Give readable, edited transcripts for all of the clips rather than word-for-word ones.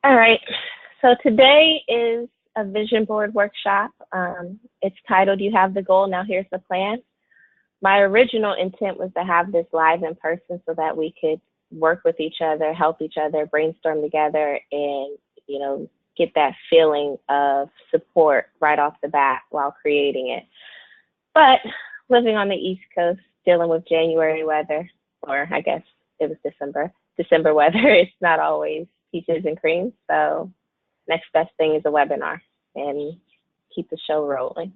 All right. So today is a vision board workshop. It's titled You Have the Goal, Now Here's the Plan. My original intent was to have this live in person so that we could work with each other, help each other, brainstorm together, and, get that feeling of support right off the bat while creating it. But living on the East Coast, dealing with January weather, or I guess it was December weather, it's not always peaches and cream. So next best thing is a webinar and keep the show rolling.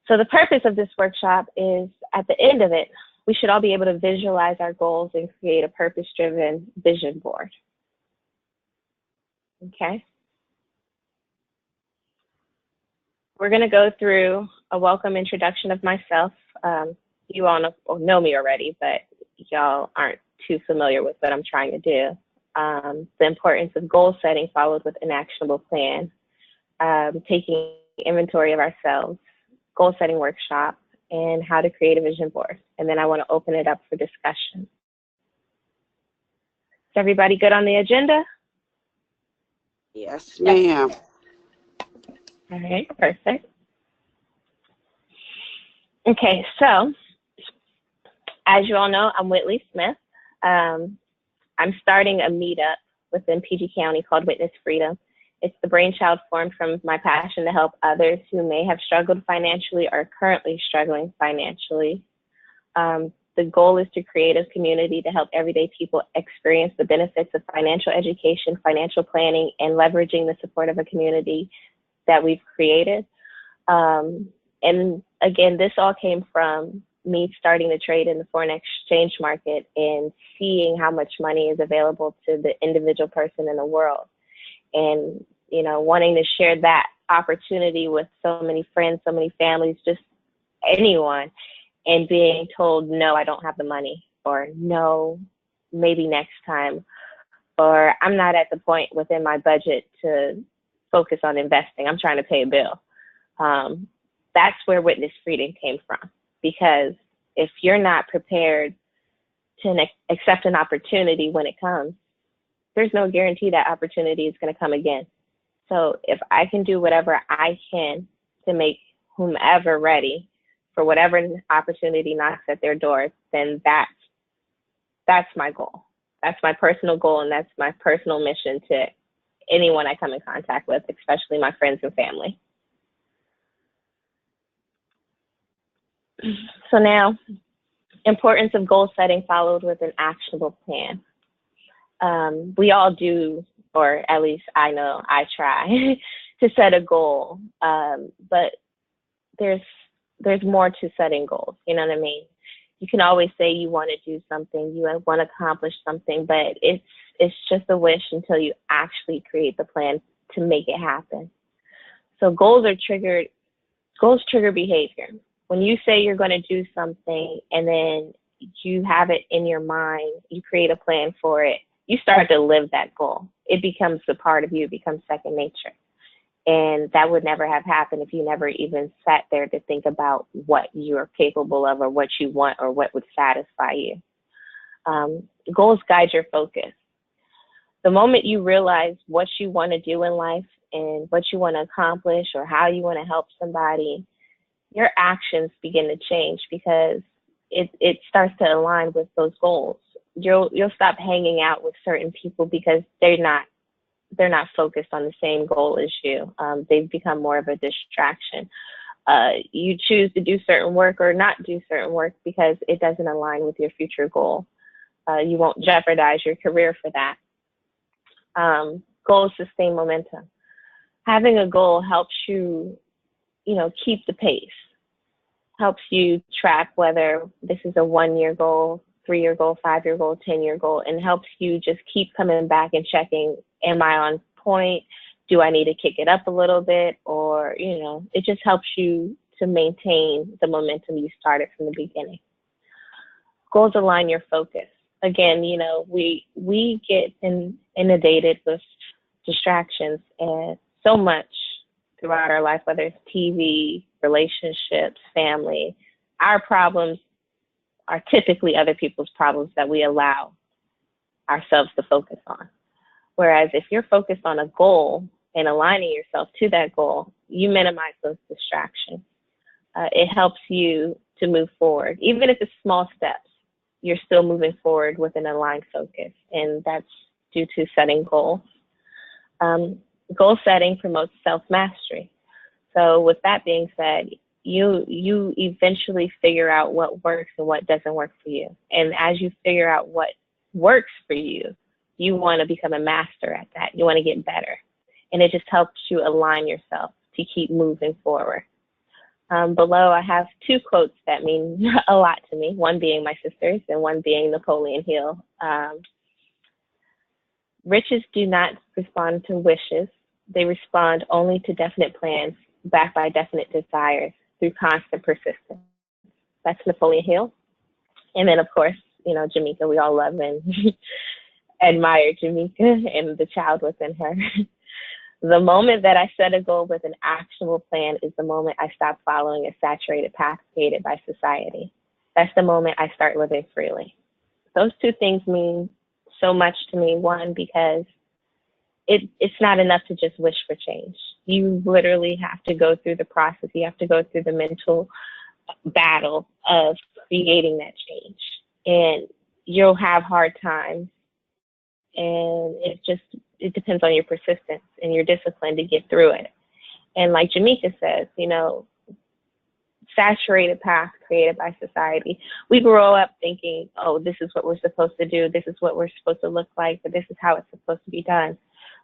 So the purpose of this workshop is at the end of it, we should all be able to visualize our goals and create a purpose-driven vision board. Okay. We're going to go through a welcome introduction of myself. You all know me already, but y'all aren't too familiar with what I'm trying to do. The importance of goal setting followed with an actionable plan, taking inventory of ourselves, goal setting workshop, and how to create a vision board. And then I want to open it up for discussion. Is everybody good on the agenda? Yes, ma'am. All right, perfect. Okay, so as you all know, I'm Whitley Smith. I'm starting a meetup within PG County called Witness Freedom. It's the brainchild formed from my passion to help others who may have struggled financially or are currently struggling financially. The goal is to create a community to help everyday people experience the benefits of financial education, financial planning, and leveraging the support of a community that we've created. And again, this all came from me starting to trade in the foreign exchange market and seeing how much money is available to the individual person in the world. And, wanting to share that opportunity with so many friends, so many families, just anyone, and being told, no, I don't have the money, or no, maybe next time, or I'm not at the point within my budget to focus on investing. I'm trying to pay a bill. That's where Witness Freedom came from, because if you're not prepared to accept an opportunity when it comes, there's no guarantee that opportunity is going to come again. So if I can do whatever I can to make whomever ready for whatever opportunity knocks at their door, then that's my goal. That's my personal goal, and that's my personal mission to anyone I come in contact with, especially my friends and family. So now, importance of goal setting followed with an actionable plan. We all do, or at least I know I try to set a goal, but there's more to setting goals. You know what I mean? You can always say you want to do something, you want to accomplish something, but it's just a wish until you actually create the plan to make it happen. So goals trigger behavior. When you say you're going to do something and then you have it in your mind, you create a plan for it, you start to live that goal. It becomes a part of you, it becomes second nature. And that would never have happened if you never even sat there to think about what you're capable of or what you want or what would satisfy you. Goals guide your focus. The moment you realize what you want to do in life and what you want to accomplish or how you want to help somebody, your actions begin to change because it starts to align with those goals. You'll stop hanging out with certain people because they're not focused on the same goal as you. They've become more of a distraction. You choose to do certain work or not do certain work because it doesn't align with your future goal. You won't jeopardize your career for that. Goals sustain momentum. Having a goal helps you, keep the pace. Helps you track whether this is a 1-year goal, 3-year goal, 5-year goal, 10-year goal, and helps you just keep coming back and checking, am I on point? Do I need to kick it up a little bit? Or, it just helps you to maintain the momentum you started from the beginning. Goals align your focus. Again, we get inundated with distractions and so much throughout our life, whether it's TV, relationships, family. Our problems are typically other people's problems that we allow ourselves to focus on. Whereas if you're focused on a goal and aligning yourself to that goal, you minimize those distractions. It helps you to move forward. Even if it's small steps, you're still moving forward with an aligned focus, and that's due to setting goals. Goal setting promotes self-mastery. So with that being said, you eventually figure out what works and what doesn't work for you. And as you figure out what works for you, you want to become a master at that. You want to get better. And it just helps you align yourself to keep moving forward. Below, I have two quotes that mean a lot to me, one being my sister's and one being Napoleon Hill. Riches do not respond to wishes. They respond only to definite plans backed by definite desires through constant persistence. That's Napoleon Hill. And then, of course, you know, Jamaica, we all love and admire Jamaica and the child within her. The moment that I set a goal with an actionable plan is the moment I stop following a saturated path created by society. That's the moment I start living freely. Those two things mean so much to me. One, because it's not enough to just wish for change. You literally have to go through the process. You have to go through the mental battle of creating that change. And you'll have hard times. And it depends on your persistence and your discipline to get through it. And like Jamaica says, you know, saturated path created by society. We grow up thinking, oh, this is what we're supposed to do. This is what we're supposed to look like, but this is how it's supposed to be done.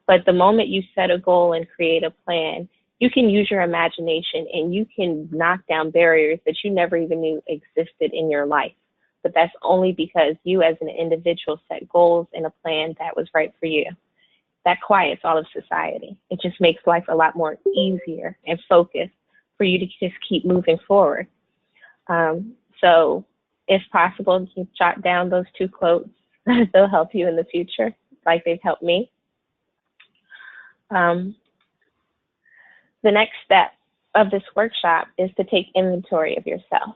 But the moment you set a goal and create a plan, you can use your imagination and you can knock down barriers that you never even knew existed in your life. But that's only because you as an individual set goals and a plan that was right for you. That quiets all of society. It just makes life a lot more easier and focused for you to just keep moving forward. So if possible, you jot down those two quotes. They'll help you in the future, like they've helped me. The next step of this workshop is to take inventory of yourself.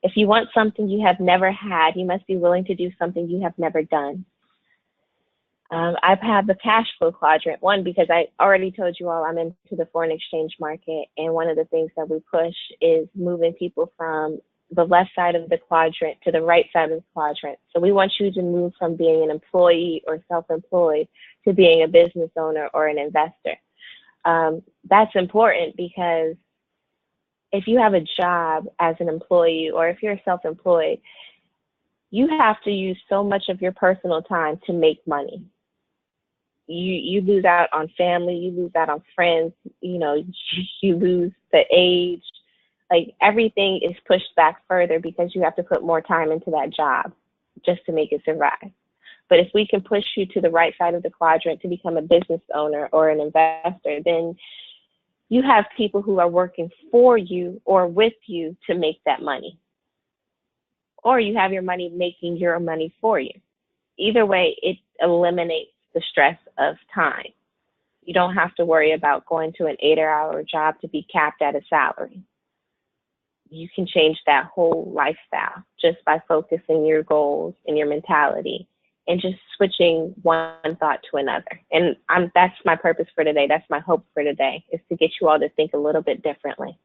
If you want something you have never had, you must be willing to do something you have never done. I've had the cash flow quadrant, one, because I already told you all I'm into the foreign exchange market. And one of the things that we push is moving people from the left side of the quadrant to the right side of the quadrant. So we want you to move from being an employee or self-employed to being a business owner or an investor. That's important because if you have a job as an employee or if you're self-employed, you have to use so much of your personal time to make money. You lose out on family, you lose out on friends, you know, you lose the age, like everything is pushed back further because you have to put more time into that job just to make it survive. But if we can push you to the right side of the quadrant to become a business owner or an investor, then you have people who are working for you or with you to make that money. Or you have your money making your money for you. Either way, it eliminates the stress of time. You don't have to worry about going to an 8-hour job to be capped at a salary. You can change that whole lifestyle just by focusing your goals and your mentality and just switching one thought to another. And that's my purpose for today. That's my hope for today, is to get you all to think a little bit differently.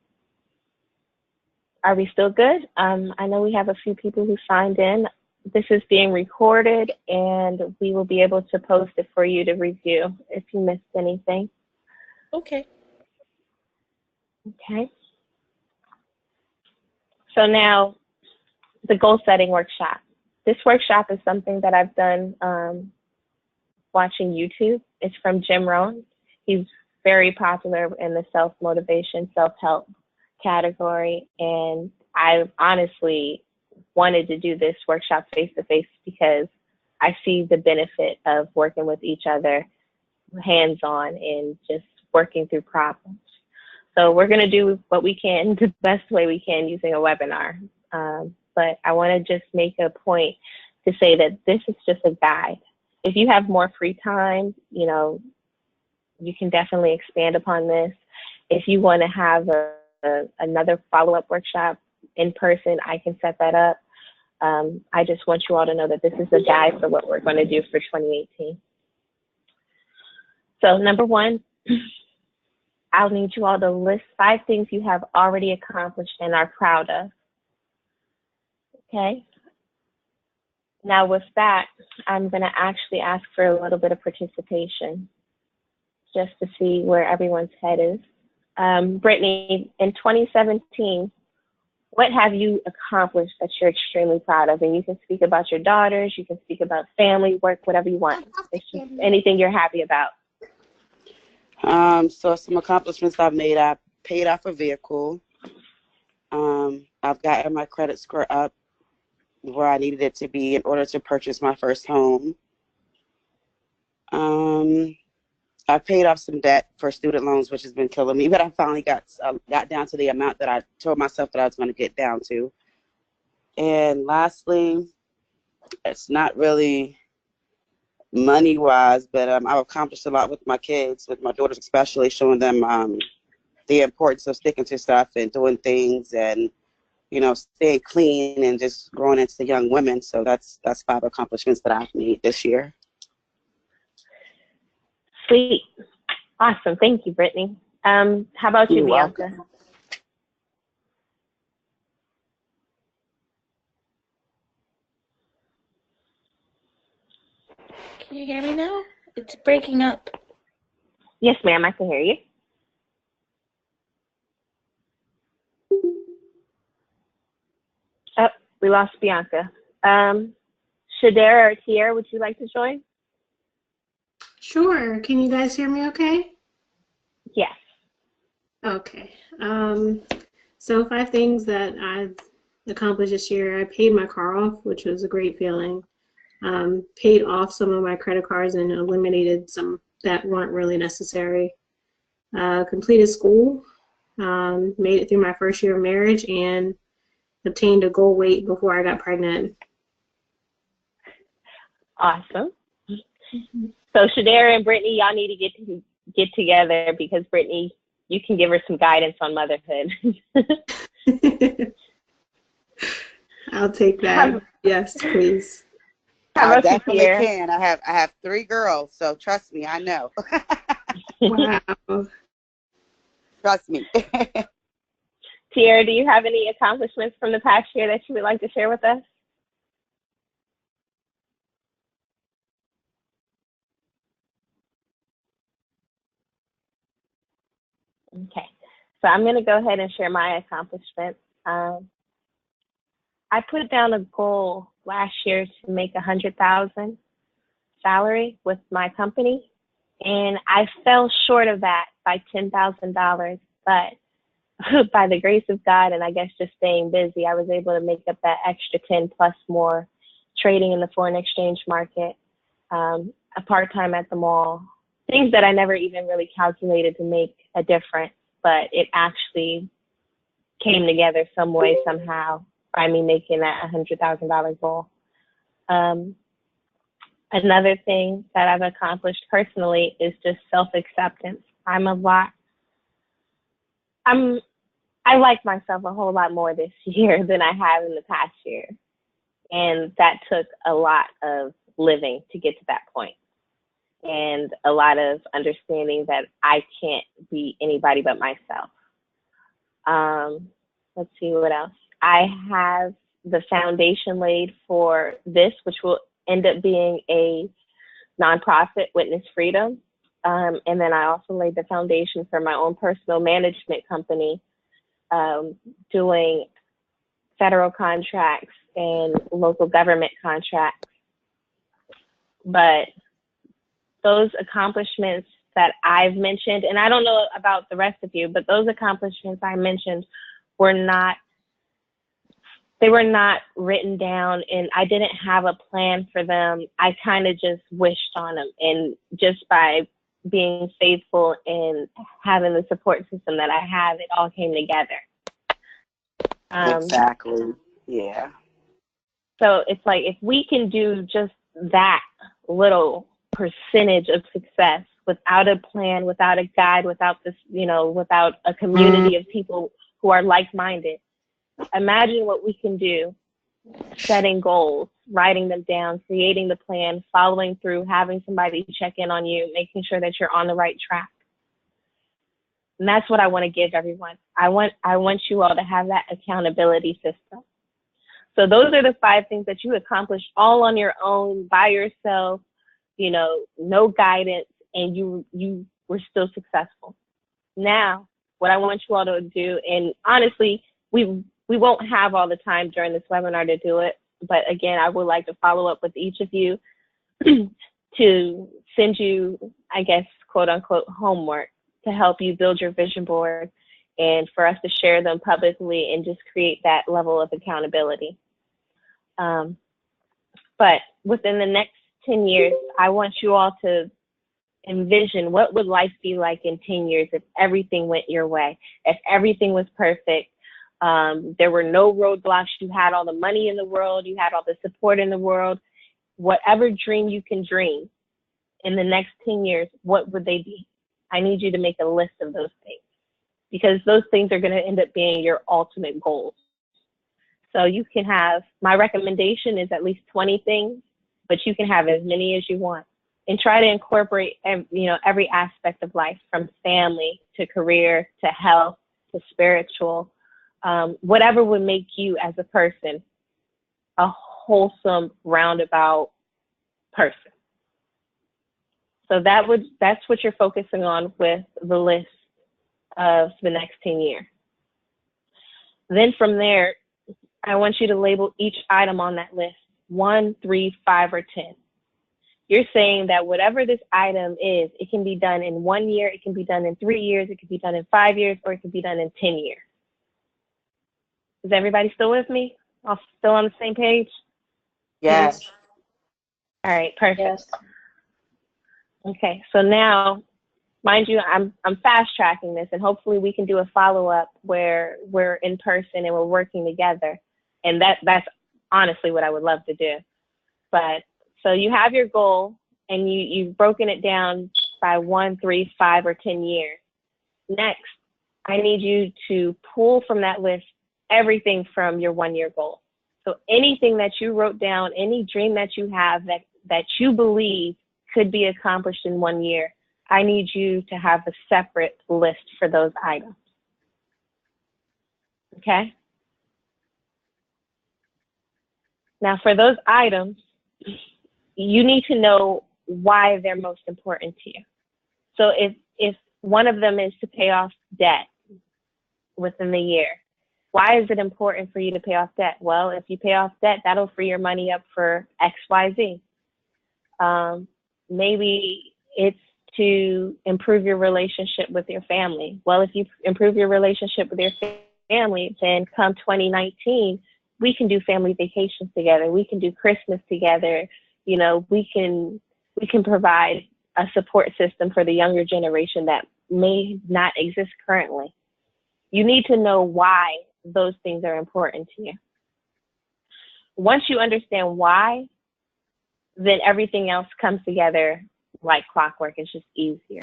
Are we still good? I know we have a few people who signed in. This is being recorded, and we will be able to post it for you to review if you missed anything. Okay. Okay. So now, the goal setting workshop. This workshop is something that I've done watching YouTube. It's from Jim Rohn. He's very popular in the self-motivation, self-help category, and I honestly wanted to do this workshop face-to-face because I see the benefit of working with each other hands-on and just working through problems. So we're going to do what we can the best way we can using a webinar. But I want to just make a point to say that this is just a guide. If you have more free time, you know, you can definitely expand upon this. If you want to have another follow-up workshop in person, I can set that up. I just want you all to know that this is a guide for what we're going to do for 2018. So number one, I'll need you all to list 5 things you have already accomplished and are proud of. Okay. Now with that, I'm going to actually ask for a little bit of participation just to see where everyone's head is. Brittany, in 2017, what have you accomplished that you're extremely proud of? And you can speak about your daughters, you can speak about family, work, whatever you want. It's just anything you're happy about. So some accomplishments I've made, I paid off a vehicle. I've gotten my credit score up where I needed it to be in order to purchase my first home. I paid off some debt for student loans, which has been killing me, but I finally got down to the amount that I told myself that I was going to get down to. And lastly, it's not really money-wise, but I've accomplished a lot with my kids, with my daughters especially, showing them the importance of sticking to stuff and doing things and, you know, staying clean and just growing into young women. So that's 5 accomplishments that I've made this year. Sweet. Awesome. Thank you, Brittany. How about you, Bianca? Welcome. Can you hear me now? It's breaking up. Yes, ma'am. I can hear you. Oh, we lost Bianca. Shadera or Tiara, would you like to join? Sure. Can you guys hear me okay? Yes. Okay. So 5 things that I've accomplished this year. I paid my car off, which was a great feeling. Paid off some of my credit cards and eliminated some that weren't really necessary. Completed school. Made it through my first year of marriage and obtained a goal weight before I got pregnant. Awesome. So Shadera and Brittany, y'all need to get together because Brittany, you can give her some guidance on motherhood. I'll take that. Yes, please. I definitely can. I have 3 girls, so trust me, I know. Wow. Trust me. Tiara, do you have any accomplishments from the past year that you would like to share with us? Okay, so I'm going to go ahead and share my accomplishments. I put down a goal last year to make $100,000 salary with my company, and I fell short of that by $10,000. But by the grace of God, and I guess just staying busy, I was able to make up that extra 10 plus more, trading in the foreign exchange market, a part-time at the mall, things that I never even really calculated to make a difference, but it actually came together some way, somehow, by me making that $100,000 goal. Another thing that I've accomplished personally is just self-acceptance. I like myself a whole lot more this year than I have in the past year. And that took a lot of living to get to that point. And a lot of understanding that I can't be anybody but myself. Let's see what else. I have the foundation laid for this, which will end up being a nonprofit, Witness Freedom. And then I also laid the foundation for my own personal management company, doing federal contracts and local government contracts. But those accomplishments that I've mentioned, and I don't know about the rest of you, but those accomplishments I mentioned were not written down, and I didn't have a plan for them. I kind of just wished on them, and just by being faithful and having the support system that I have, it all came together. Exactly. Yeah. So it's like, if we can do just that little percentage of success without a plan, without a guide, without this, without a community of people who are like-minded, imagine what we can do setting goals, writing them down, creating the plan, following through, having somebody check in on you, making sure that you're on the right track. And that's what I want to give everyone. I want you all to have that accountability system. So those are the 5 things that you accomplished all on your own, by yourself, no guidance, and you were still successful. Now, what I want you all to do, and honestly, we won't have all the time during this webinar to do it, but again, I would like to follow up with each of you to send you, I guess, quote unquote, homework to help you build your vision board and for us to share them publicly and just create that level of accountability. But within the next 10 years, I want you all to envision what would life be like in 10 years if everything went your way, if everything was perfect, there were no roadblocks, you had all the money in the world, you had all the support in the world, whatever dream you can dream in the next 10 years, what would they be? I need you to make a list of those things because those things are going to end up being your ultimate goals. So you can have, my recommendation is at least 20 things, but you can have as many as you want. And try to incorporate, every aspect of life, from family to career to health to spiritual, whatever would make you as a person a wholesome, roundabout person. So that's what you're focusing on with the list of the next 10 years. Then from there, I want you to label each item on that list, 1, 3, 5, or 10. You're saying that whatever this item is, it can be done in 1 year, it can be done in 3 years, it can be done in 5 years, or it can be done in 10 years. Is everybody still with me? All still on the same page? Yes. All right, perfect. Yes. Okay, so now, mind you, I'm fast tracking this, and hopefully we can do a follow-up where we're in person and we're working together. And that's honestly what I would love to do. But so you have your goal, and you've broken it down by 1, 3, 5, or 10 years. Next, I need you to pull from that list everything from your 1-year goal. So anything that you wrote down, any dream that you have that you believe could be accomplished in 1 year, I need you to have a separate list for those items. Okay? Now for those items, you need to know why they're most important to you. So if one of them is to pay off debt within the year, why is it important for you to pay off debt? Well, if you pay off debt, that'll free your money up for X, Y, Z. Maybe it's to improve your relationship with your family. Well, if you improve your relationship with your family, then come 2019, we can do family vacations together. We can do Christmas together. We can provide a support system for the younger generation that may not exist currently. You need to know why those things are important to you. Once you understand why, then everything else comes together like clockwork. It's just easier.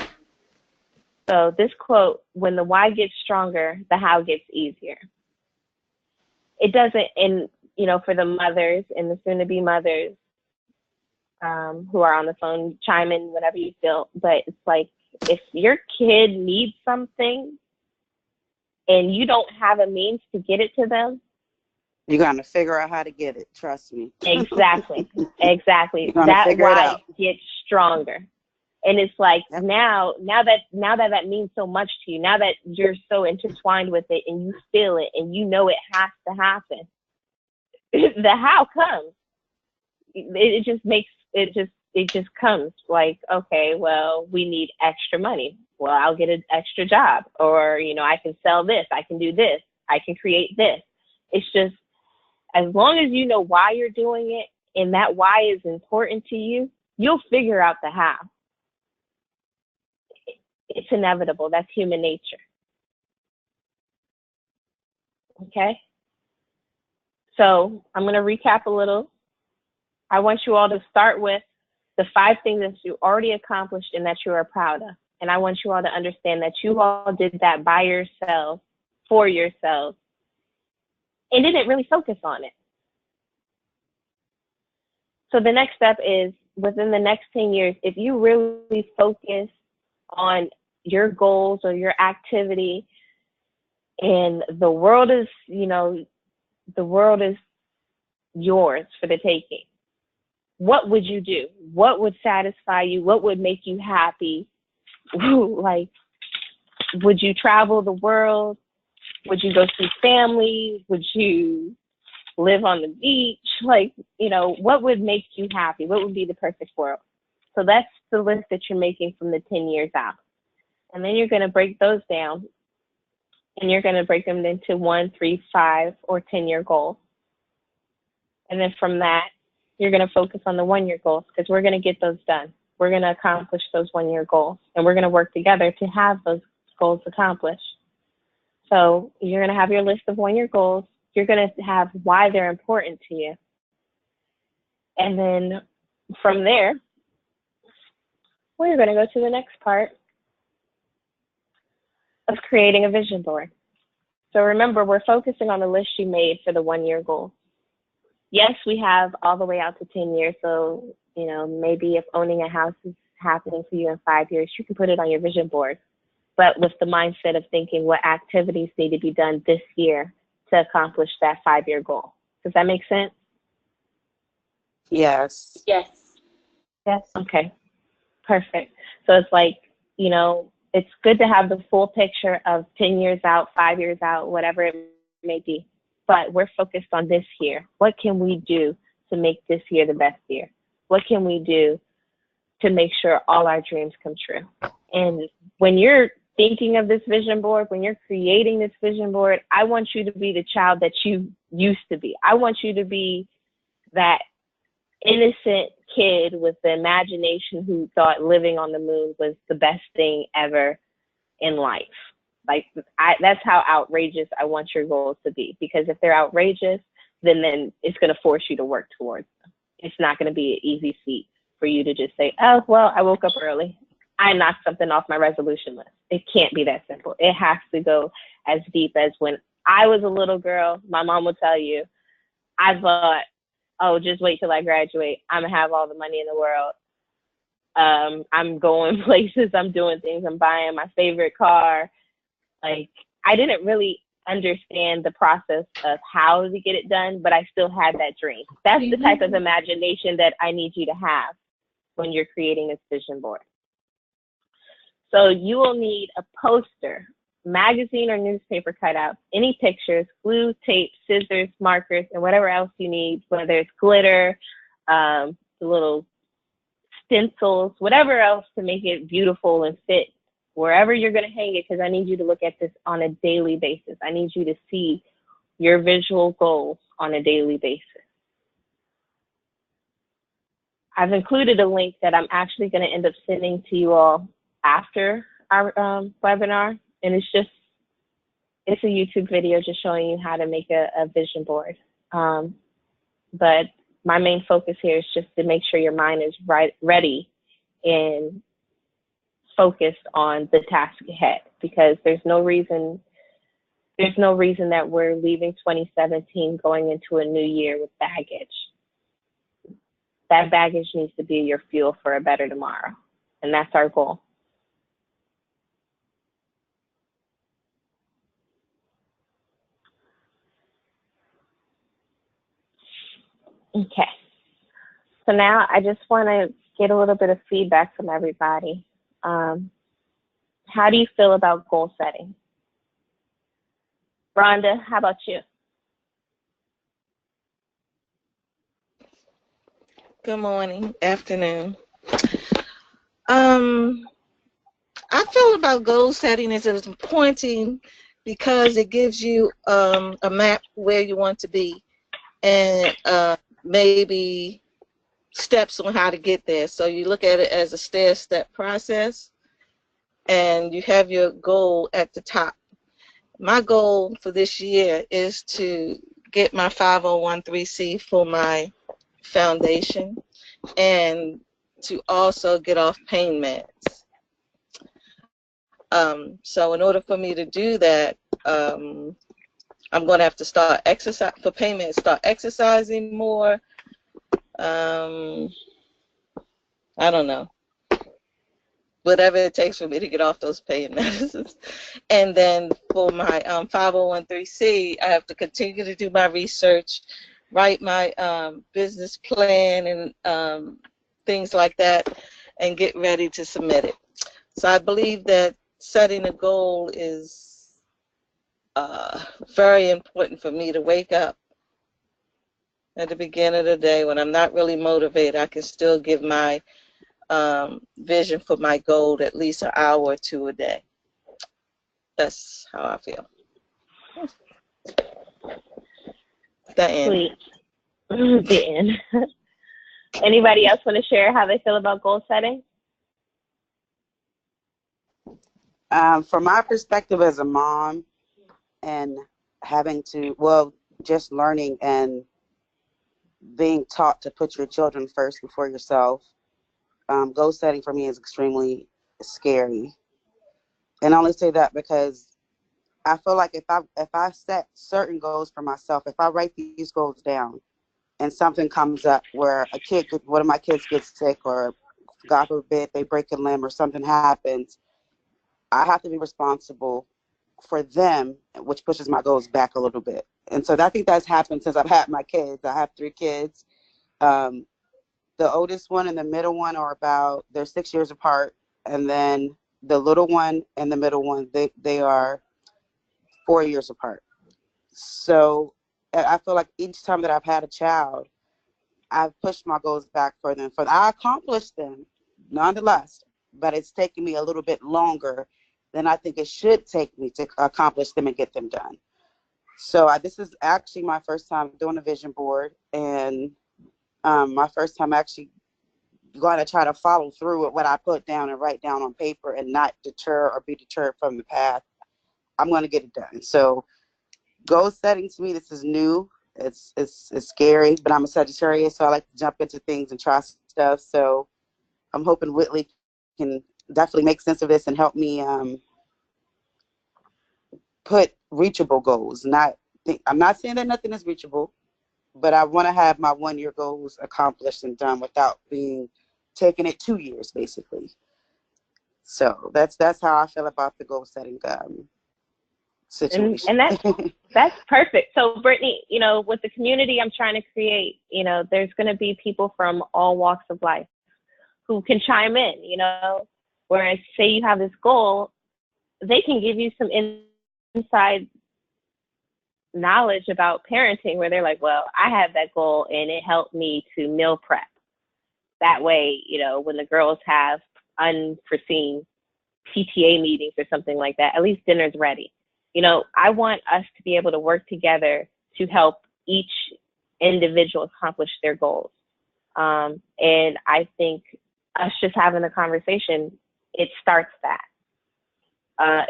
So this quote, when the why gets stronger, the how gets easier. It doesn't, and for the mothers and the soon-to-be mothers who are on the phone, chime in whenever you feel, but it's like, if your kid needs something and you don't have a means to get it to them, You're going to figure out how to get it. Trust me. Exactly. That why gets stronger. And it's like, yep. now that means so much to you, now that you're so intertwined with it and you feel it and you know it has to happen, the how comes. It just comes like, okay, well, we need extra money. Well, I'll get an extra job, or, I can sell this, I can do this, I can create this. It's just, as long as you know why you're doing it and that why is important to you, you'll figure out the how. It's inevitable. That's human nature. Okay? So I'm going to recap a little. I want you all to start with the 5 things that you already accomplished and that you are proud of. And I want you all to understand that you all did that by yourself, for yourself, and didn't really focus on it. So the next step is within the next 10 years, if you really focus on your goals or your activity, and the world is, the world is yours for the taking. What would you do? What would satisfy you? What would make you happy? Like, would you travel the world? Would you go see family? Would you live on the beach? Like, what would make you happy? What would be the perfect world? So that's the list that you're making from the 10 years out. And then you're going to break those down, and you're going to break them into 1, 3, 5, or 10-year goals. And then from that, you're going to focus on the 1-year goals, because we're going to get those done. We're going to accomplish those 1-year goals, and we're going to work together to have those goals accomplished. So you're going to have your list of 1-year goals. You're going to have why they're important to you. And then from there, we're going to go to the next part of creating a vision board. So remember, we're focusing on the list you made for the 1-year goal. Yes, we have all the way out to 10 years. So, maybe if owning a house is happening for you in 5 years, you can put it on your vision board. But with the mindset of thinking what activities need to be done this year to accomplish that 5-year goal. Does that make sense? Yes. Yes. Yes. Okay. Perfect. So it's like, it's good to have the full picture of 10 years out, 5 years out, whatever it may be. But we're focused on this year. What can we do to make this year the best year? What can we do to make sure all our dreams come true? And when you're thinking of this vision board, when you're creating this vision board, I want you to be the child that you used to be. I want you to be that innocent kid with the imagination who thought living on the moon was the best thing ever in life. Like, that's how outrageous I want your goals to be. Because if they're outrageous, then it's going to force you to work towards them. It's not going to be an easy feat for you to just say, oh, well, I woke up early. I knocked something off my resolution list. It can't be that simple. It has to go as deep as when I was a little girl. My mom will tell you, I thought, oh, just wait till I graduate. I'm going to have all the money in the world. I'm going places. I'm doing things. I'm buying my favorite car. Like, I didn't really understand the process of how to get it done, but I still had that dream. That's the type of imagination that I need you to have when you're creating this vision board. So you will need a poster, magazine or newspaper cutouts, any pictures, glue, tape, scissors, markers, and whatever else you need, whether it's glitter, the little stencils, whatever else to make it beautiful and fit wherever you're going to hang it, because I need you to look at this on a daily basis. I need you to see your visual goals on a daily basis. I've included a link that I'm actually going to end up sending to you all after our webinar, and it's a YouTube video just showing you how to make a vision board. But my main focus here is just to make sure your mind is ready and focused on the task ahead, because there's no reason that we're leaving 2017 going into a new year with baggage. That baggage needs to be your fuel for a better tomorrow, and that's our goal. Okay, so now I just want to get a little bit of feedback from everybody. How do you feel about goal setting? Rhonda, how about you? Good morning, afternoon. I feel about goal setting is it's important because it gives you a map where you want to be, and maybe steps on how to get there. So you look at it as a stair-step process, and you have your goal at the top. My goal for this year is to get my 501(c) for my foundation and to also get off pain meds. So in order for me to do that, I'm going to have to start exercising more, I don't know, whatever it takes for me to get off those pain medicines. And then for my 501(c), I have to continue to do my research, write my business plan and things like that, and get ready to submit it. So I believe that setting a goal is very important for me to wake up at the beginning of the day when I'm not really motivated. I can still give my vision for my goal at least an hour or two a day. That's how I feel. The end. Sweet. The end. Anybody else want to share how they feel about goal setting? From my perspective as a mom and having to, well, just learning and being taught to put your children first before yourself, goal setting for me is extremely scary. And I only say that because I feel like if I set certain goals for myself, if I write these goals down and something comes up where one of my kids gets sick, or God forbid they break a limb or something happens, I have to be responsible for them, which pushes my goals back a little bit. And so I think that's happened since I've had my kids. I have 3 kids. The oldest one and the middle one they're 6 years apart. And then the little one and the middle one, they are 4 years apart. So I feel like each time that I've had a child, I've pushed my goals back for them. I accomplished them nonetheless, but it's taken me a little bit longer than I think it should take me to accomplish them and get them done. So this is actually my first time doing a vision board, and my first time actually going to try to follow through with what I put down and write down on paper and not deter or be deterred from the path. I'm going to get it done. So goal setting, to me, this is new. It's scary, but I'm a Sagittarius, so I like to jump into things and try stuff. So I'm hoping Whitley can definitely make sense of this and help me put reachable goals. I'm not saying that nothing is reachable, but I want to have my 1-year goals accomplished and done without taking it 2 years, basically. So that's how I feel about the goal setting situation. And that's perfect. So Brittany, with the community I'm trying to create, there's going to be people from all walks of life who can chime in, whereas say you have this goal, they can give you some inside knowledge about parenting where they're like, well, I have that goal and it helped me to meal prep. That way, when the girls have unforeseen PTA meetings or something like that, at least dinner's ready. I want us to be able to work together to help each individual accomplish their goals. And I think us just having a conversation, it starts that.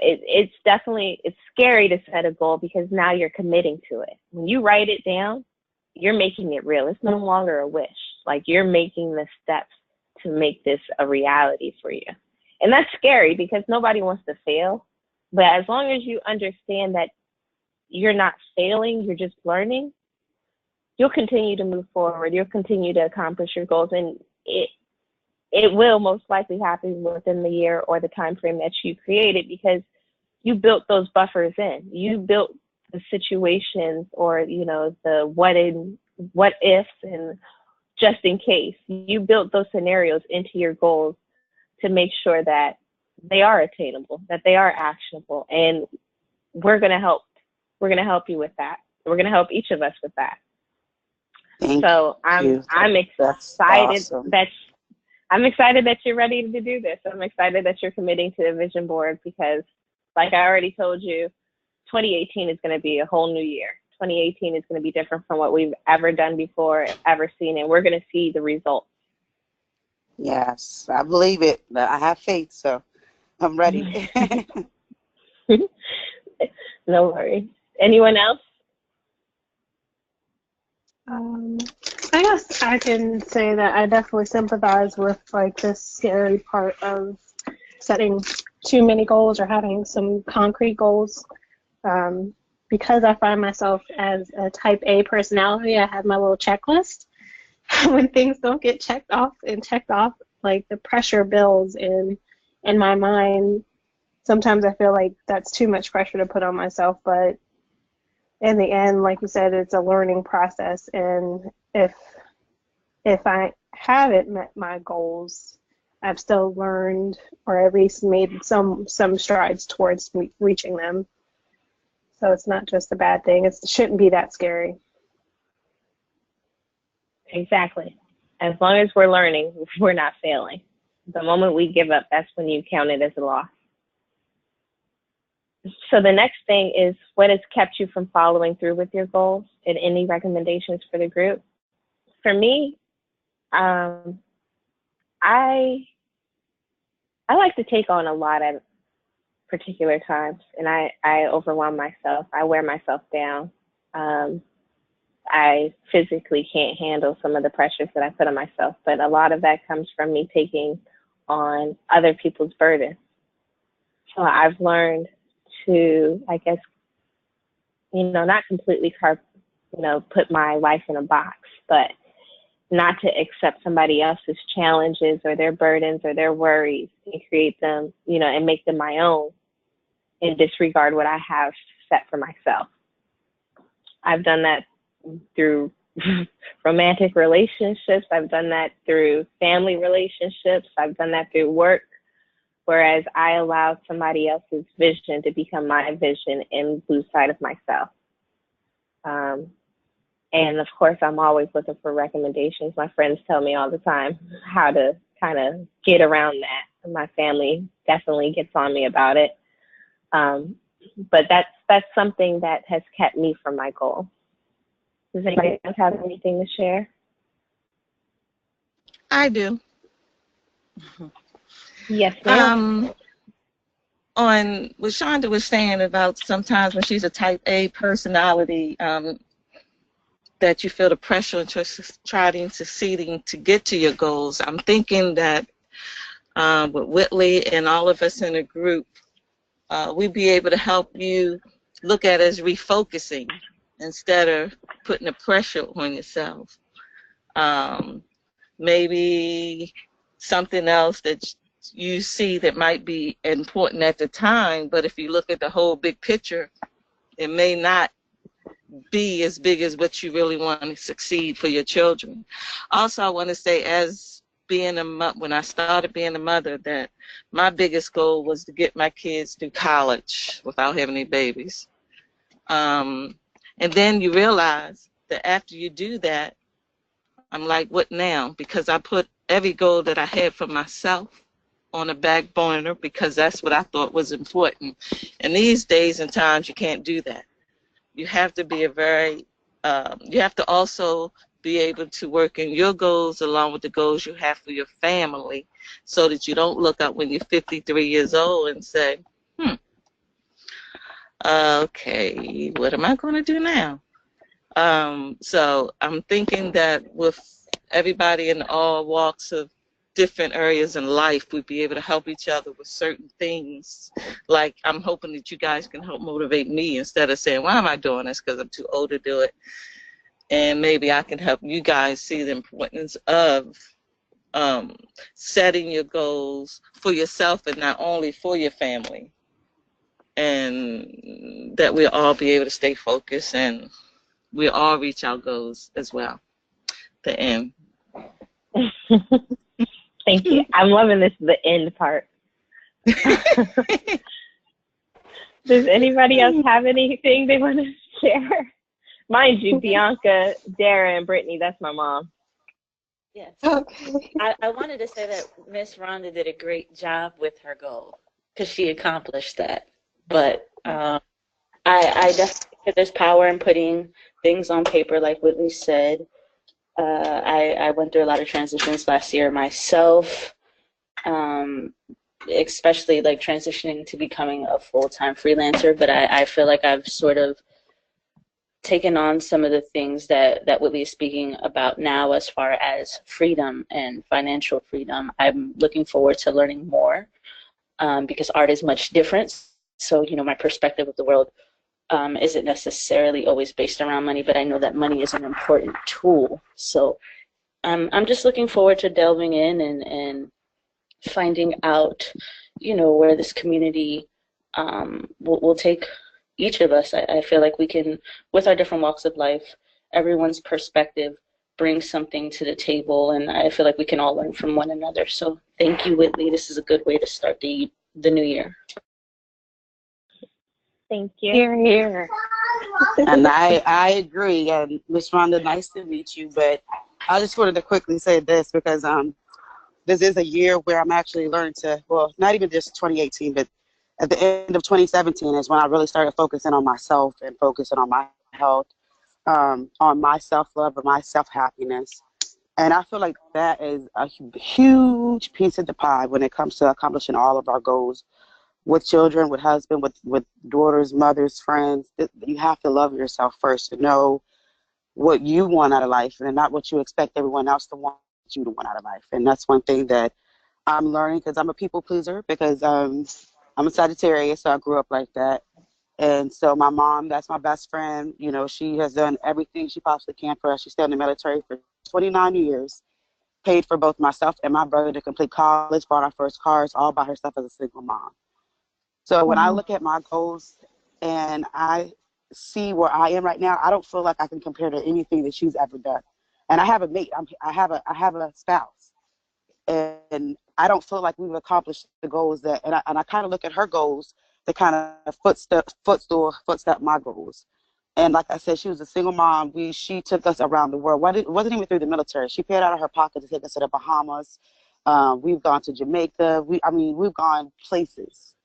It's scary to set a goal because now you're committing to it. When you write it down, you're making it real. It's no longer a wish. Like, you're making the steps to make this a reality for you. And that's scary because nobody wants to fail. But as long as you understand that you're not failing, you're just learning, you'll continue to move forward. You'll continue to accomplish your goals. And it will most likely happen within the year or the time frame that you created because you built those buffers in. You built the situations or, the what ifs and just in case. You built those scenarios into your goals to make sure that they are attainable, that they are actionable. And we're going to help. We're going to help you with that. We're going to help each of us with that. Thank so you. I'm excited I'm excited that you're ready to do this. I'm excited that you're committing to the vision board because, like I already told you, 2018 is going to be a whole new year. 2018 is going to be different from what we've ever done before, ever seen, and we're going to see the results. Yes, I believe it. I have faith, so I'm ready. No worries. Anyone else? I guess I can say that I definitely sympathize with this scary part of setting too many goals or having some concrete goals. Because I find myself as a type A personality, I have my little checklist. when things don't get checked off, like the pressure builds in my mind. Sometimes I feel like that's too much pressure to put on myself, but in the end, like you said, it's a learning process. And if I haven't met my goals, I've still learned, or at least made some strides towards reaching them. So it's not just a bad thing. It shouldn't be that scary. Exactly. As long as we're learning, we're not failing. The moment we give up, that's when you count it as a loss. So the next thing is, what has kept you from following through with your goals, and any recommendations for the group? For me, I like to take on a lot at particular times, and I overwhelm myself. I wear myself down. I physically can't handle some of the pressures that I put on myself, but a lot of that comes from me taking on other people's burdens. So I've learned to, I guess, not completely put my life in a box, but not to accept somebody else's challenges or their burdens or their worries and create them, and make them my own, and disregard what I have set for myself. I've done that through romantic relationships. I've done that through family relationships. I've done that through work, whereas I allowed somebody else's vision to become my vision and lose sight of myself. And of course, I'm always looking for recommendations. My friends tell me all the time how to kind of get around that. My family definitely gets on me about it. But that's something that has kept me from my goal. Does anybody else have anything to share? I do. Yes, ma'am. On what Shonda was saying about sometimes when she's a type A personality, that you feel the pressure to trying and succeeding to get to your goals. I'm thinking that with Whitley and all of us in the group, we'd be able to help you look at it as refocusing instead of putting the pressure on yourself. Maybe something else that you see that might be important at the time, but if you look at the whole big picture, it may not be as big as what you really want to succeed for your children. Also, I want to say, as being when I started being a mother, that my biggest goal was to get my kids through college without having any babies. And then you realize that after you do that, I'm like, what now? Because I put every goal that I had for myself on a back burner because that's what I thought was important. And these days and times, you can't do that. You have to be you have to also be able to work in your goals along with the goals you have for your family, so that you don't look up when you're 53 years old and say, okay, what am I going to do now? So I'm thinking that with everybody in all walks of different areas in life, we'd be able to help each other with certain things. Like, I'm hoping that you guys can help motivate me instead of saying, why am I doing this? Because I'm too old to do it. And maybe I can help you guys see the importance of setting your goals for yourself and not only for your family. And that we'll all be able to stay focused and we'll all reach our goals as well. The end. Thank you. I'm loving the end part. Does anybody else have anything they want to share? Mind you, Bianca, Dara, and Brittany, that's my mom. Yes. Okay. I wanted to say that Miss Rhonda did a great job with her goal because she accomplished that. But I definitely think there's power in putting things on paper, like Whitley said. I went through a lot of transitions last year myself, especially like transitioning to becoming a full-time freelancer. But I feel like I've sort of taken on some of the things that Whitley is speaking about now as far as freedom and financial freedom. I'm looking forward to learning more because art is much different. So, my perspective of the world isn't necessarily always based around money, but I know that money is an important tool. So I'm just looking forward to delving in and finding out, where this community will take each of us. I feel like we can, with our different walks of life, everyone's perspective brings something to the table, and I feel like we can all learn from one another. So thank you, Whitley. This is a good way to start the new year. Thank you. Here, here. And I agree. And Miss Rhonda, nice to meet you. But I just wanted to quickly say this because this is a year where I'm actually learning to, well, not even just 2018, but at the end of 2017 is when I really started focusing on myself and focusing on my health, on my self-love and my self-happiness. And I feel like that is a huge piece of the pie when it comes to accomplishing all of our goals with children, with husband, with daughters, mothers, friends. You have to love yourself first to know what you want out of life and not what you expect everyone else to want you to want out of life. And that's one thing that I'm learning because I'm a people pleaser because I'm a Sagittarius, so I grew up like that. And so my mom, that's my best friend. You know, she has done everything she possibly can for us. She stayed in the military for 29 years, paid for both myself and my brother to complete college, bought our first cars, all by herself as a single mom. So when I look at my goals and I see where I am right now, I don't feel like I can compare to anything that she's ever done. And I have a mate. I have a spouse, and I don't feel like we've accomplished the goals that. And I kind of look at her goals to kind of footstep my goals. And like I said, she was a single mom. She took us around the world. It wasn't even through the military. She paid out of her pocket to take us to the Bahamas. We've gone to Jamaica. We've gone places.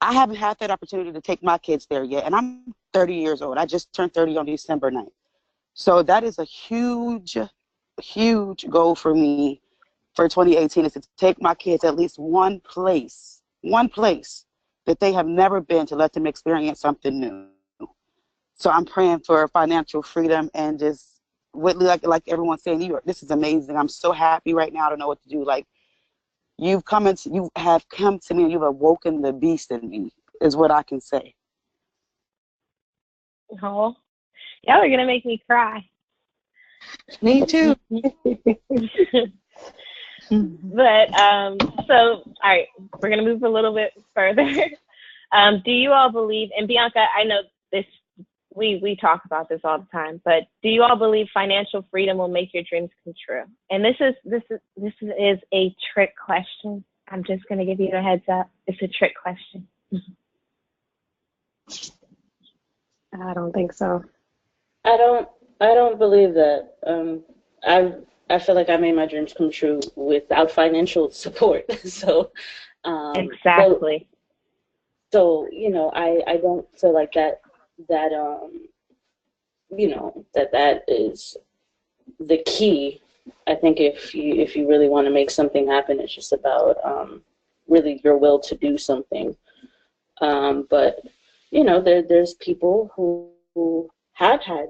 I haven't had that opportunity to take my kids there yet, and I'm 30 years old. I just turned 30 on December 9th. So that is a huge, huge goal for me for 2018 is to take my kids at least one place that they have never been to let them experience something new. So I'm praying for financial freedom and just Whitley, like everyone's saying, this is amazing. I'm so happy right now. I don't know what to do. Like you have come to me and you've awoken the beast in me is what I can say. Oh, y'all are gonna make me cry. Me too. But so all right, we're gonna move a little bit further. Do you all believe, and Bianca, I know this, we talk about this all the time, but do you all believe financial freedom will make your dreams come true? And this is a trick question. I'm just gonna give you a heads up. It's a trick question. I don't think so. I don't believe that. I feel like I made my dreams come true without financial support. So Exactly. So I don't feel like that that is the key. I think if you really want to make something happen, it's just about really your will to do something. But there's people who have had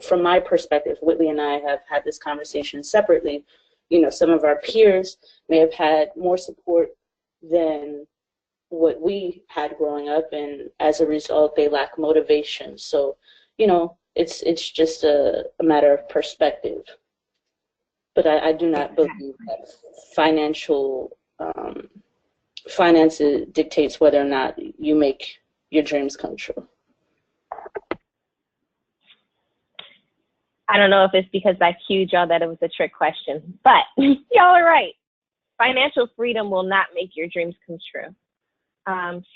from my perspective, Whitley and I have had this conversation separately. Some of our peers may have had more support than what we had growing up, and as a result, they lack motivation. So, it's just a matter of perspective. But I do not believe that finances dictates whether or not you make your dreams come true. I don't know if it's because I cued y'all that it was a trick question, but y'all are right. Financial freedom will not make your dreams come true.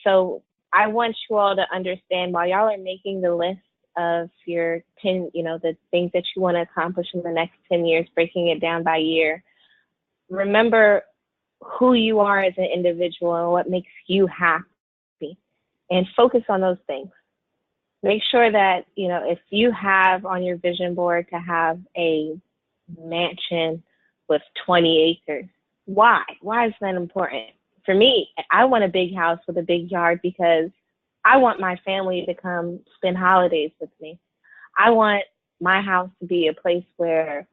So I want you all to understand while y'all are making the list of your 10, the things that you want to accomplish in the next 10 years, breaking it down by year, remember who you are as an individual and what makes you happy, and focus on those things. Make sure that, if you have on your vision board to have a mansion with 20 acres, why? Why is that important? For me, I want a big house with a big yard because I want my family to come spend holidays with me. I want my house to be a place where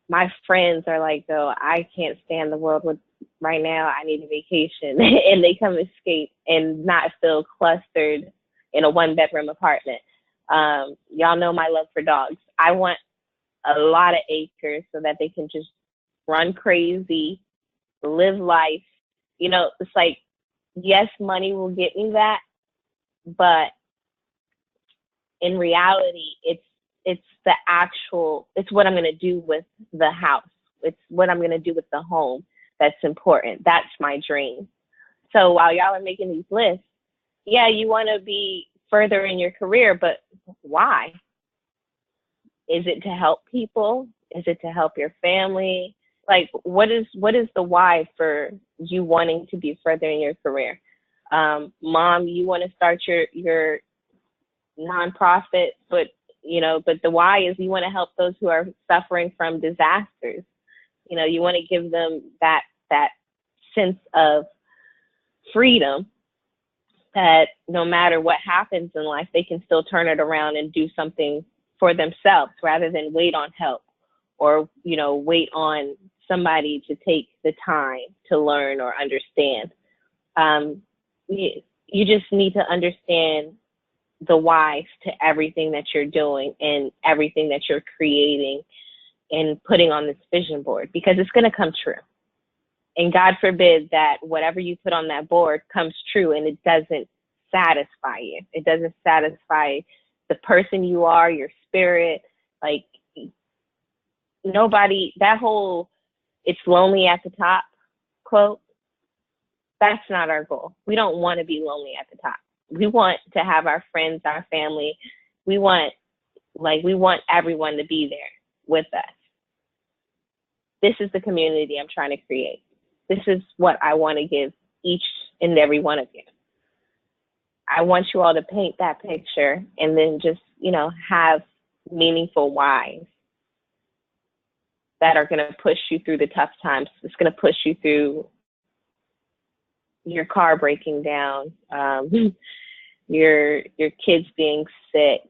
my friends are like, oh, I can't stand the world right now. I need a vacation. And they come escape and not feel clustered in a one-bedroom apartment. Y'all know my love for dogs. I want a lot of acres so that they can just run crazy, live life. You know, it's like, yes, money will get me that, but in reality, it's the actual, it's what I'm going to do with the house. It's what I'm going to do with the home that's important. That's my dream. So while y'all are making these lists, yeah, you want to be further in your career, but why? Is it to help people? Is it to help your family? Like, what is the why for you wanting to be further in your career? Mom, you want to start your nonprofit, but the why is you want to help those who are suffering from disasters. You know, you want to give them that sense of freedom, that no matter what happens in life, they can still turn it around and do something for themselves rather than wait on help or, wait on somebody to take the time to learn or understand. You just need to understand the whys to everything that you're doing and everything that you're creating and putting on this vision board, because it's going to come true. And God forbid that whatever you put on that board comes true and it doesn't satisfy you. It doesn't satisfy the person you are, your spirit. Like, nobody, that whole "it's lonely at the top" quote, that's not our goal. We don't want to be lonely at the top. We want to have our friends, our family. We want everyone to be there with us. This is the community I'm trying to create. This is what I want to give each and every one of you. I want you all to paint that picture and then just, have meaningful whys that are going to push you through the tough times. It's going to push you through your car breaking down, your kids being sick,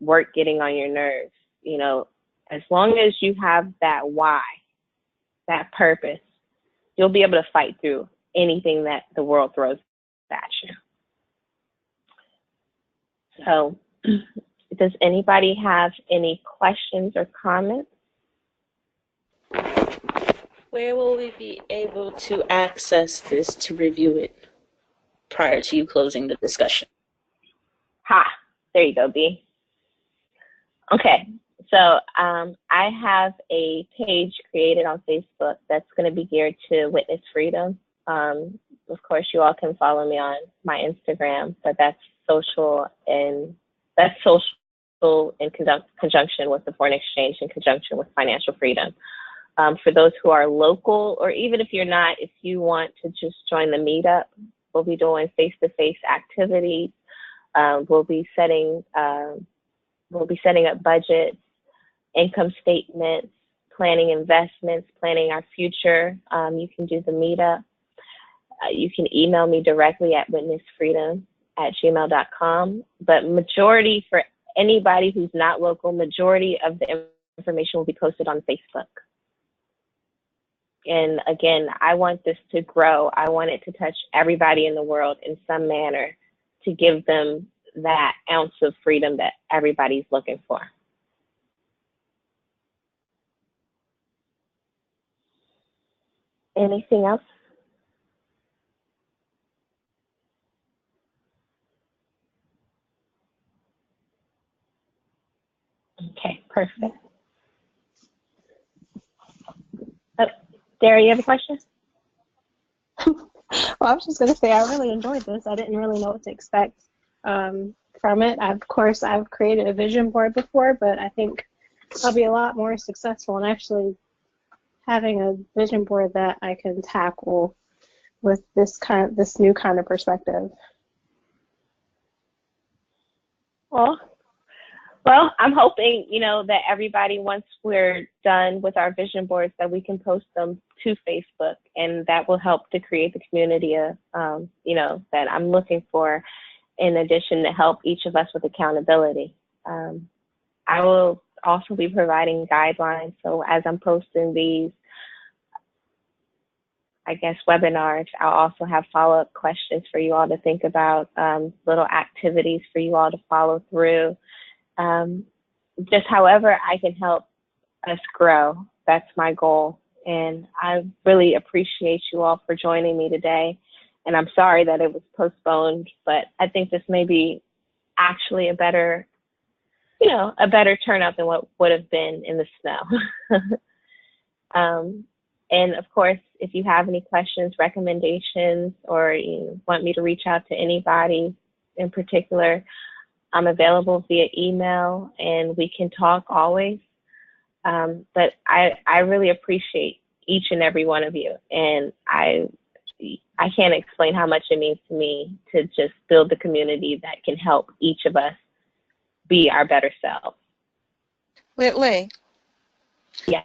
work getting on your nerves. As long as you have that why, that purpose, you'll be able to fight through anything that the world throws at you. So, does anybody have any questions or comments? Where will we be able to access this to review it prior to you closing the discussion? There you go, B. Okay, so I have a page created on Facebook that's going to be geared to witness freedom. Of course, you all can follow me on my Instagram, but that's social in conjunction with the foreign exchange, in conjunction with financial freedom. For those who are local, or even if you're not, if you want to just join the meetup, we'll be doing face-to-face activities. We'll be setting up budgets, income statements, planning investments, planning our future. You can do the meetup. You can email me directly at witnessfreedom@gmail.com. But majority, for anybody who's not local, majority of the information will be posted on Facebook. And again, I want this to grow. I want it to touch everybody in the world in some manner, to give them that ounce of freedom that everybody's looking for. Anything else? Okay, perfect. Oh, Dara, you have a question? Well, I was just going to say, I really enjoyed this. I didn't really know what to expect from it. Of course, I've created a vision board before, but I think I'll be a lot more successful in actually having a vision board that I can tackle with this new kind of perspective. Well, I'm hoping, that everybody, once we're done with our vision boards, that we can post them to Facebook, and that will help to create the community, that I'm looking for, in addition to help each of us with accountability. I will also be providing guidelines. So as I'm posting these, webinars, I'll also have follow-up questions for you all to think about, little activities for you all to follow through. just however I can help us grow. That's my goal. And I really appreciate you all for joining me today. And I'm sorry that it was postponed, but I think this may be actually a better, a better turnout than what would have been in the snow. And of course, if you have any questions, recommendations, or you want me to reach out to anybody in particular, I'm available via email and we can talk always. But I really appreciate each and every one of you. And I can't explain how much it means to me to just build the community that can help each of us be our better selves. Whitley. Yeah.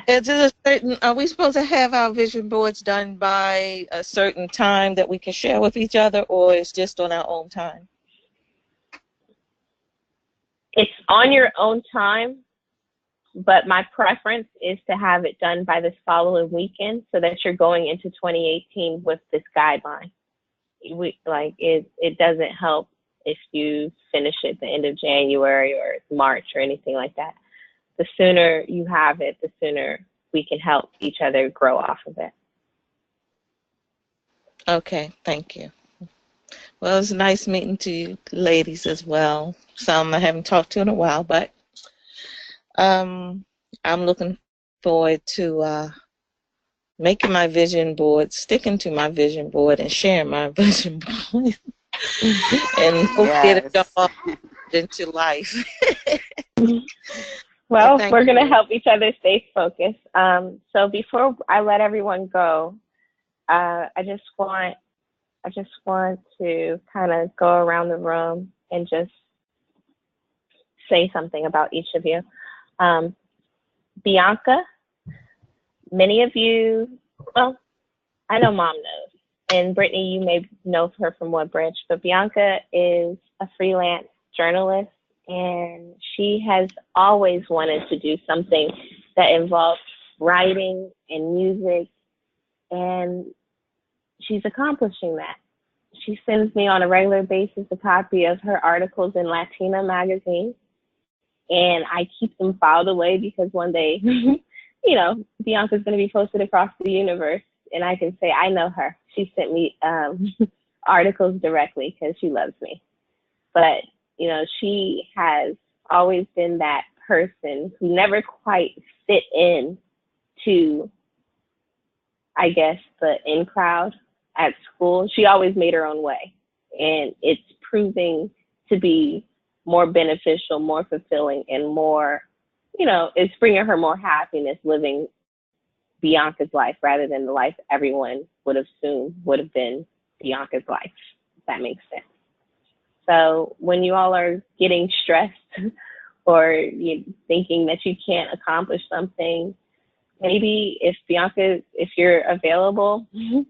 Is it a certain, are we supposed to have our vision boards done by a certain time that we can share with each other, or it's just on our own time? It's on your own time, but my preference is to have it done by this following weekend so that you're going into 2018 with this guideline. It doesn't help if you finish it the end of January or March or anything like that. The sooner you have it, the sooner we can help each other grow off of it. Okay, thank you. Well, it's nice meeting to you ladies as well. Some I haven't talked to in a while, but I'm looking forward to making my vision board, sticking to my vision board, and sharing my vision board, and hopefully it'll jump off into life. Well, we're going to help each other stay focused. So before I let everyone go, I just want to kind of go around the room and just say something about each of you. Bianca, many of you, well, I know Mom knows, and Brittany, you may know her from Woodbridge, but Bianca is a freelance journalist, and she has always wanted to do something that involves writing and music, and she's accomplishing that. She sends me on a regular basis a copy of her articles in Latina magazine, and I keep them filed away because one day, Bianca's going to be posted across the universe, and I can say I know her. She sent me articles directly because she loves me. But she has always been that person who never quite fit in to, I guess, the in crowd at school. She always made her own way, and it's proving to be more beneficial, more fulfilling, and more, it's bringing her more happiness living Bianca's life rather than the life everyone would assume would have been Bianca's life, if that makes sense. So when you all are getting stressed or you're thinking that you can't accomplish something, maybe if you're available, you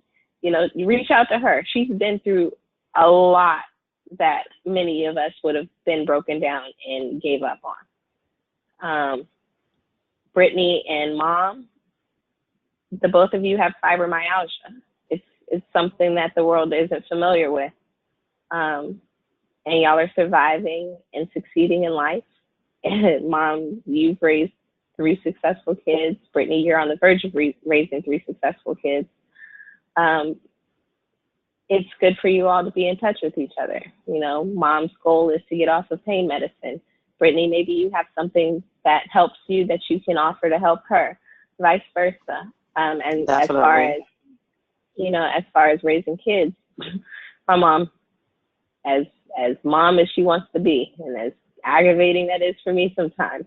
reach out to her. She's been through a lot that many of us would have been broken down and gave up on. Brittany and Mom, the both of you have fibromyalgia. It's something that the world isn't familiar with. And y'all are surviving and succeeding in life. And Mom, you've raised 3 successful kids. Brittany, you're on the verge of raising 3 successful kids. It's good for you all to be in touch with each other. Mom's goal is to get off of pain medicine. Brittany, maybe you have something that helps you that you can offer to help her, vice versa. And definitely. as far as raising kids, my mom, as mom as she wants to be, and as aggravating that is for me sometimes,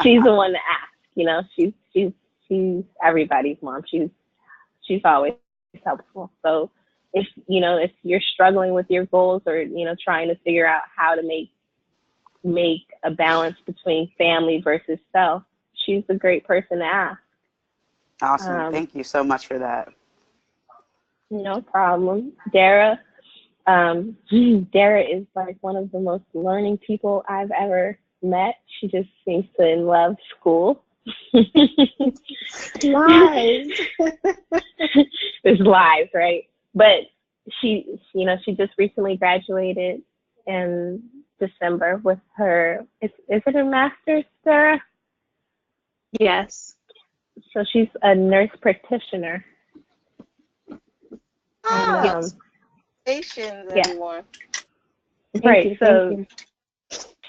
she's the one to ask. She's everybody's mom. She's always helpful. So if you're struggling with your goals or trying to figure out how to make a balance between family versus self, she's a great person to ask. Awesome. Thank you so much for that. No problem. Dara is like one of the most learning people I've ever met. She just seems to love school. Lies. There's lies, right? But she just recently graduated, and December with her, is it her master's, Sarah? Yes. So she's a nurse practitioner. Oh, And, congratulations, yeah, everyone. right. So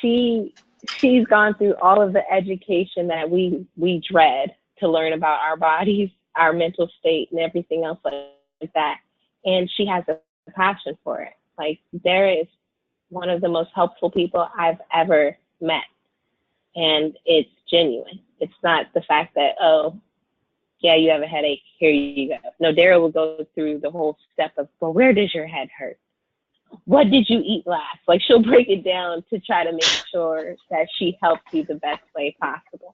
she's gone through all of the education that we dread to learn about our bodies, our mental state, and everything else like that. And she has a passion for it. Like, Dara is one of the most helpful people I've ever met, and it's genuine. It's not the fact that, oh, yeah, you have a headache, here you go. No, Dara will go through the whole step of, well, where does your head hurt? What did you eat last? Like, she'll break it down to try to make sure that she helps you the best way possible.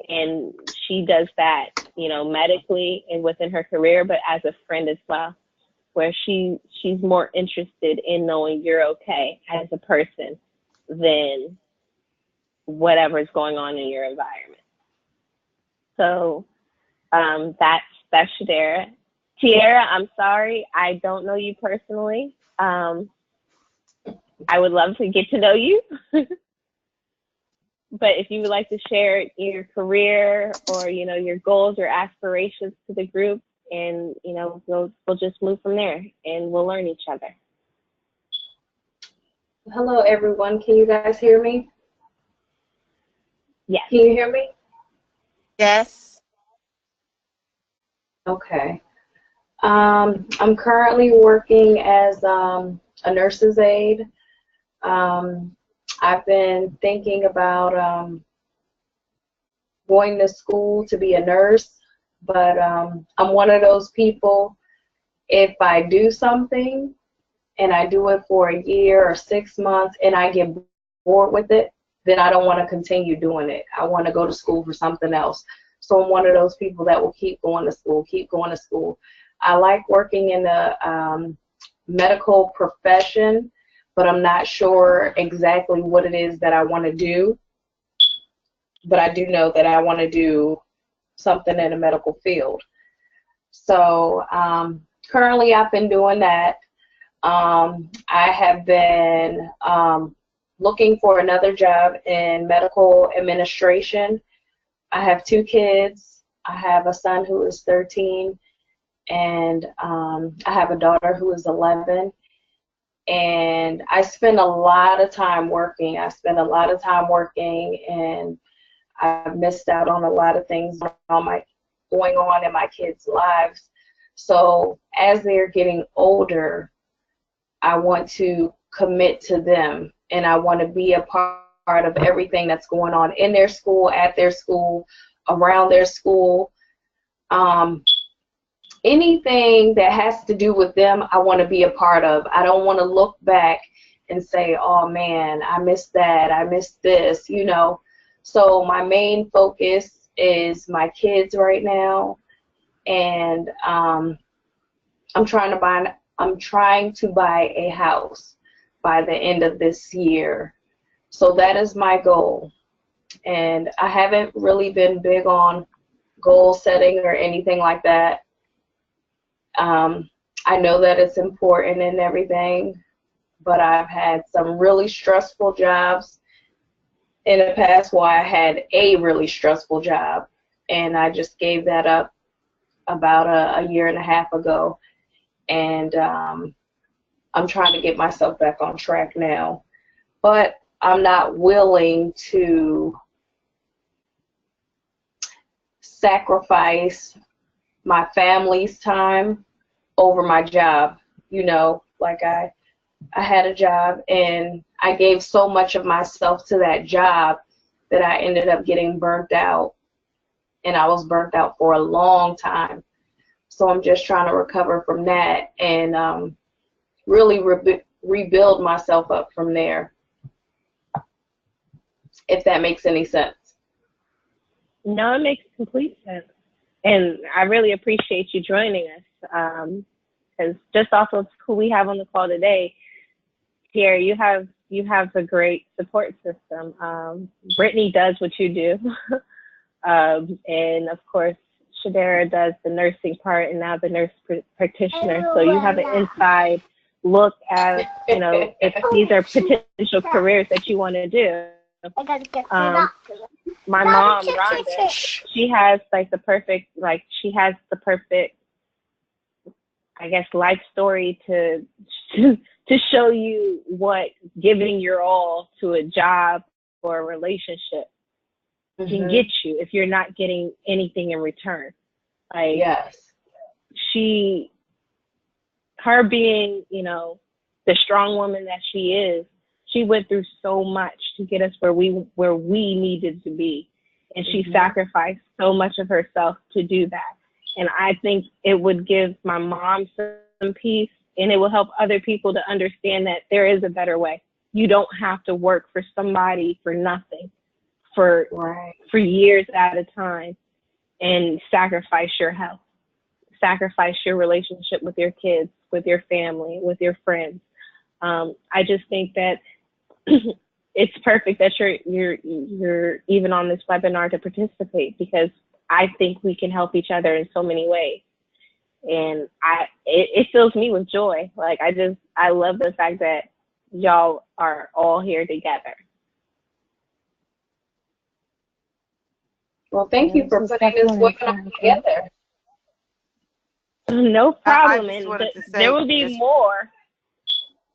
And she does that, you know, medically and within her career, but as a friend as well, where she's more interested in knowing you're okay as a person than whatever's going on in your environment. So that's Shadera. Tiara, I'm sorry, I don't know you personally. I would love to get to know you. But if you would like to share your career or, you know, your goals or aspirations to the group, and, you know, we'll just move from there and we'll learn each other. Hello, everyone. Can you guys hear me? Yes. Can you hear me? Yes. Okay. I'm currently working as a nurse's aide. I've been thinking about going to school to be a nurse, but I'm one of those people, if I do something and I do it for a year or 6 months and I get bored with it, then I don't want to continue doing it. I want to go to school for something else. So I'm one of those people that will keep going to school, keep going to school. I like working in the medical profession, but I'm not sure exactly what it is that I want to do. But I do know that I want to do something in the medical field. So currently I've been doing that. I have been looking for another job in medical administration. I have 2 kids. I have a son who is 13, and I have a daughter who is 11. And I spend a lot of time working. And I've missed out on a lot of things going on in my kids' lives. So as they're getting older, I want to commit to them, and I want to be a part of everything that's going on in their school, at their school, around their school. Anything that has to do with them, I want to be a part of. I don't want to look back and say, oh man, I missed that, I missed this, you know. So my main focus is my kids right now, and I'm trying to buy a house by the end of this year. So that is my goal. And I haven't really been big on goal setting or anything like that. I know that it's important and everything, but I've had some really stressful jobs in the past. Why I had a really stressful job, and I just gave that up about a year and a half ago. And I'm trying to get myself back on track now. But I'm not willing to sacrifice my family's time over my job. You know, like I had a job, and I gave so much of myself to that job that I ended up getting burnt out, and I was burnt out for a long time. So I'm just trying to recover from that and really rebuild myself up from there, if that makes any sense. No, it makes complete sense. And I really appreciate you joining us. Because just off of who we have on the call today, here you have a great support system. Brittany does what you do, and of course Shadera does the nursing part, and now the nurse practitioner. So you have an inside look at, if these are potential careers that you want to do. My mom, Rhonda, she has the perfect, I guess, life story to show you what giving your all to a job or a relationship can get you if you're not getting anything in return. Yes. Her being, the strong woman that she is, she went through so much to get us where we needed to be. And she sacrificed so much of herself to do that. And I think it would give my mom some peace, and it will help other people to understand that there is a better way. You don't have to work for somebody for nothing for years at a time and sacrifice your health, sacrifice your relationship with your kids, with your family, with your friends. I just think that it's perfect that you're even on this webinar to participate, because I think we can help each other in so many ways. And it fills me with joy. I love the fact that y'all are all here together. Well, thank you for putting this webinar together. No problem. I just wanted to say, there will be more.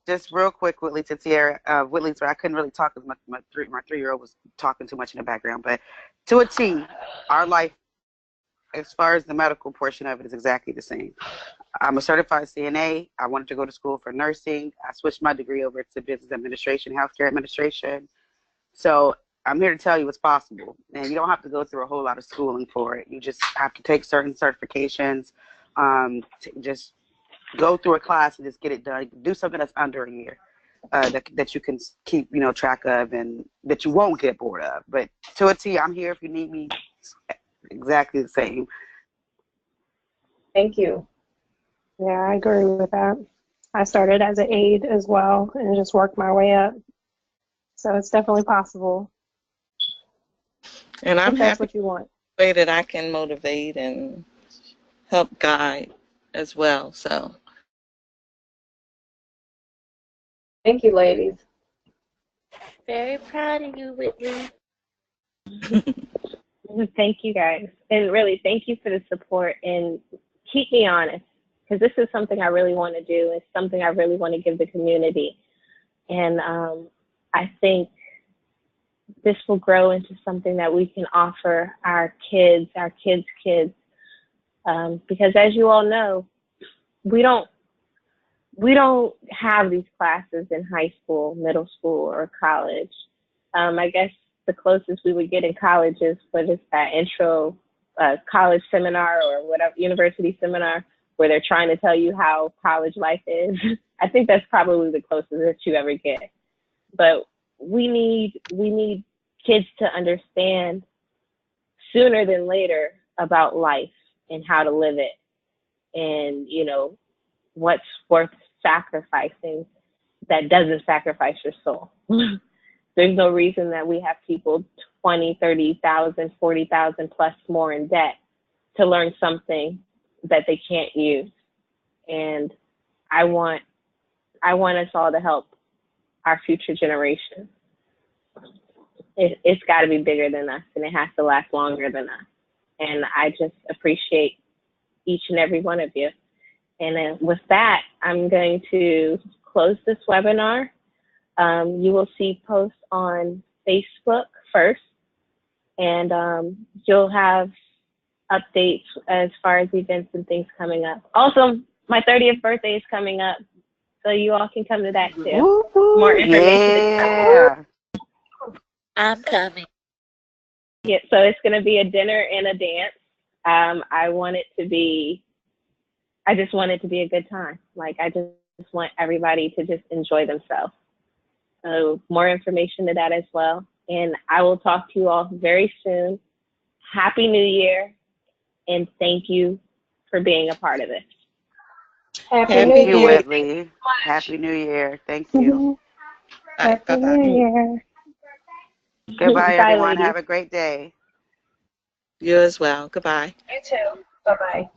Just real quick, Whitley, to Tiara. Whitley's where I couldn't really talk as much. My 3-year-old was talking too much in the background. But to a T, our life, as far as the medical portion of it, is exactly the same. I'm a certified CNA. I wanted to go to school for nursing. I switched my degree over to business administration, healthcare administration. So I'm here to tell you it's possible. And you don't have to go through a whole lot of schooling for it. You just have to take certain certifications, just go through a class and just get it done. Do something that's under a year that you can keep, track of, and that you won't get bored of. But to a T, I'm here if you need me. Exactly the same. Thank you. Yeah, I agree with that. I started as an aide as well and just worked my way up. So it's definitely possible. And I'm if that's happy what you want. the way that I can motivate and help guide as well. So Thank you, ladies. Very proud of you, Whitley. Thank you, guys. And really, thank you for the support, and keep me honest, because this is something I really want to do. It's something I really want to give the community. And I think this will grow into something that we can offer our kids' kids. Because as you all know, we don't have these classes in high school, middle school, or college. I guess the closest we would get in college is that intro college seminar or whatever, university seminar, where they're trying to tell you how college life is. I think that's probably the closest that you ever get. But we need kids to understand sooner than later about life and how to live it, and what's worth sacrificing that doesn't sacrifice your soul. There's no reason that we have people 20, 30,000, 40,000 plus more in debt to learn something that they can't use. And I want us all to help our future generations. It's got to be bigger than us, and it has to last longer than us. And I just appreciate each and every one of you. And then with that, I'm going to close this webinar. You will see posts on Facebook first, and you'll have updates as far as events and things coming up. Also, my 30th birthday is coming up, so you all can come to that too. More information. Yeah. I'm coming. Yeah, so it's going to be a dinner and a dance. I just want it to be a good time. I just want everybody to just enjoy themselves. So more information to that as well. And I will talk to you all very soon. Happy New Year, and thank you for being a part of this. Happy New Thank you, Year. Whitley. Happy New Year. Thank you. Happy New Year. Goodbye, Bye, everyone. ladies. Have a great day. you as well. Goodbye. You too. Bye-bye.